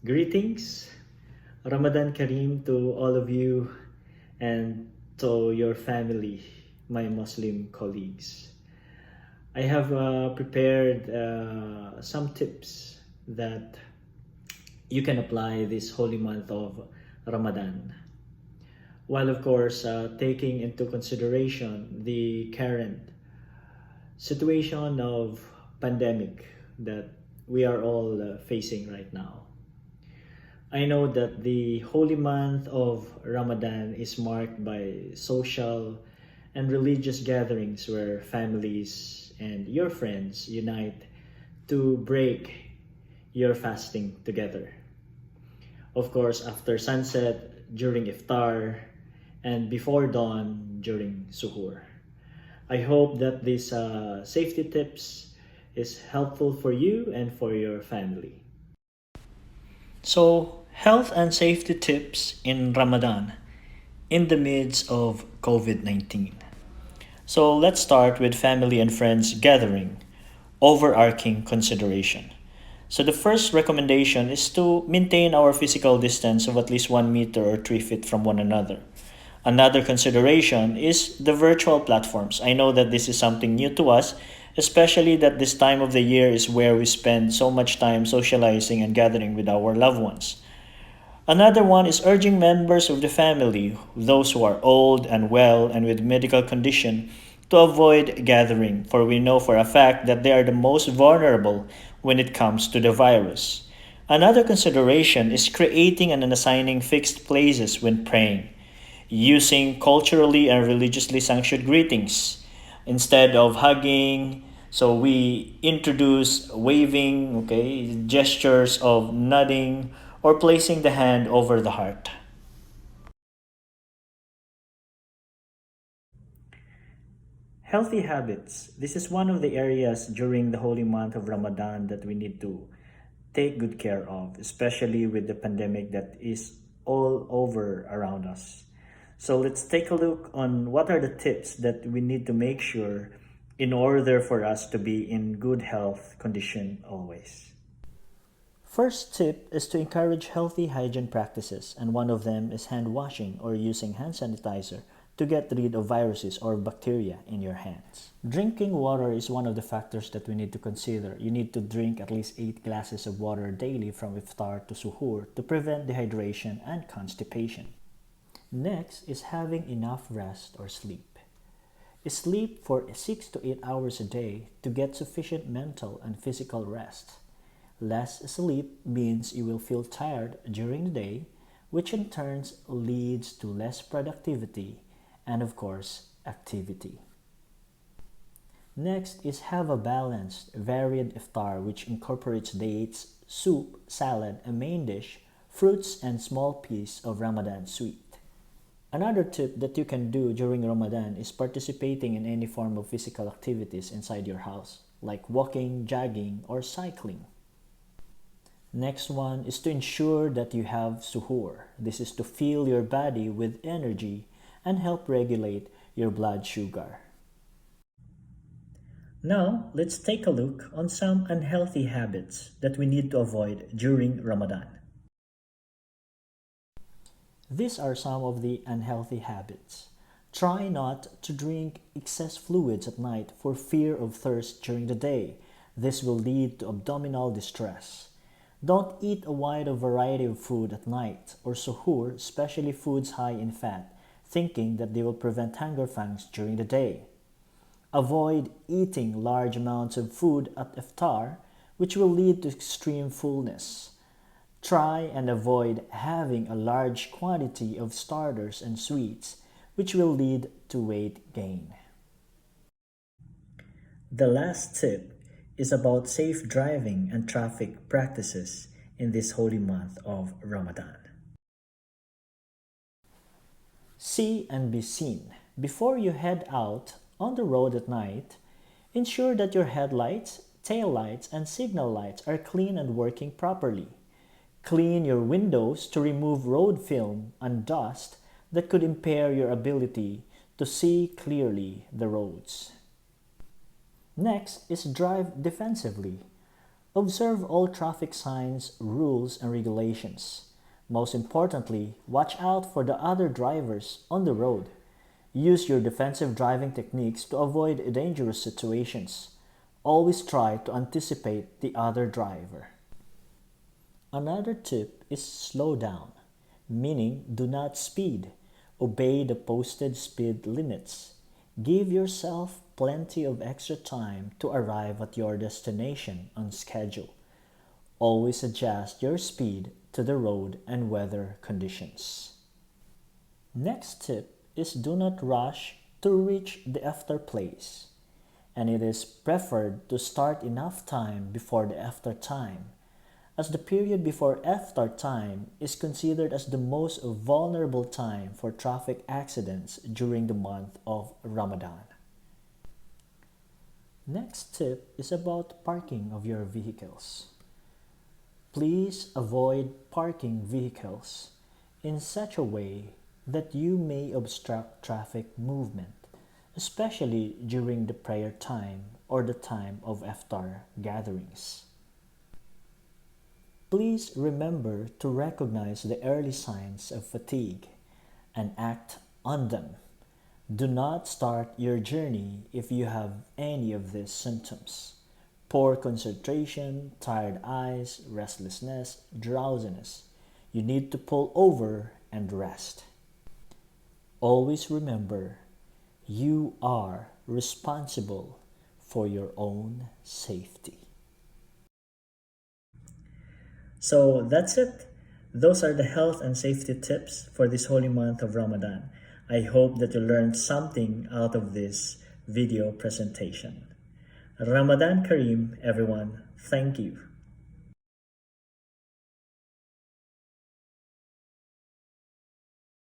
Greetings, Ramadan Kareem to all of you and to your family, my Muslim colleagues. I have prepared some tips that you can apply this holy month of Ramadan. While, of course, taking into consideration the current situation of pandemic that we are all facing right now. I know that the holy month of Ramadan is marked by social and religious gatherings where families and your friends unite to break your fasting together. Of course, after sunset, during iftar, and before dawn during suhoor. I hope that these safety tips is helpful for you and for your family. So, health and safety tips in Ramadan in the midst of COVID 19. So, let's start with family and friends gathering, overarching consideration. So, the first recommendation is to maintain our physical distance of at least 1 meter or 3 feet from one another. Another consideration is the virtual platforms. I know that this is something new to us, especially that this time of the year is where we spend so much time socializing and gathering with our loved ones. Another one is urging members of the family, those who are old and well and with medical condition, to avoid gathering, for we know for a fact that they are the most vulnerable when it comes to the virus. Another consideration is creating and assigning fixed places when praying, using culturally and religiously sanctioned greetings instead of hugging. So we introduce waving, okay, gestures of nodding or placing the hand over the heart. Healthy habits. This is one of the areas during the holy month of Ramadan that we need to take good care of, especially with the pandemic that is all over around us. So let's take a look on what are the tips that we need to make sure in order for us to be in good health condition always. First tip is to encourage healthy hygiene practices, and one of them is hand washing or using hand sanitizer to get rid of viruses or bacteria in your hands. Drinking water is one of the factors that we need to consider. You need to drink at least 8 glasses of water daily from iftar to suhoor to prevent dehydration and constipation. Next is having enough rest or sleep. Sleep for 6 to 8 hours a day to get sufficient mental and physical rest. Less sleep means you will feel tired during the day, which in turn leads to less productivity and, of course, activity. Next is have a balanced, varied iftar which incorporates dates, soup, salad, a main dish, fruits, and small piece of Ramadan sweet. Another tip that you can do during Ramadan is participating in any form of physical activities inside your house, like walking, jogging, or cycling. Next one is to ensure that you have suhoor. This is to fill your body with energy and help regulate your blood sugar. Now, let's take a look on some unhealthy habits that we need to avoid during Ramadan. These are some of the unhealthy habits. Try not to drink excess fluids at night for fear of thirst during the day. This will lead to abdominal distress. Don't eat a wide variety of food at night or suhoor, especially foods high in fat, thinking that they will prevent hunger pangs during the day. Avoid eating large amounts of food at iftar, which will lead to extreme fullness. Try and avoid having a large quantity of starters and sweets, which will lead to weight gain. The last tip is about safe driving and traffic practices in this holy month of Ramadan. See and be seen. Before you head out on the road at night, ensure that your headlights, tail lights, and signal lights are clean and working properly. Clean your windows to remove road film and dust that could impair your ability to see clearly the roads. Next is drive defensively. Observe all traffic signs, rules, and regulations. Most importantly, watch out for the other drivers on the road. Use your defensive driving techniques to avoid dangerous situations. Always try to anticipate the other driver. Another tip is slow down, meaning do not speed. Obey the posted speed limits. Give yourself plenty of extra time to arrive at your destination on schedule. Always adjust your speed to the road and weather conditions. Next tip is do not rush to reach the after place, and it is preferred to start enough time before the after time, as the period before after time is considered as the most vulnerable time for traffic accidents during the month of Ramadan. Next tip is about parking of your vehicles. Please avoid parking vehicles in such a way that you may obstruct traffic movement, especially during the prayer time or the time of iftar gatherings. Please remember to recognize the early signs of fatigue and act on them. Do not start your journey if you have any of these symptoms: poor concentration, tired eyes, restlessness, drowsiness. You need to pull over and rest. Always remember, you are responsible for your own safety. So that's it. Those are the health and safety tips for this holy month of Ramadan. I hope that you learned something out of this video presentation. Ramadan Kareem, everyone. Thank you.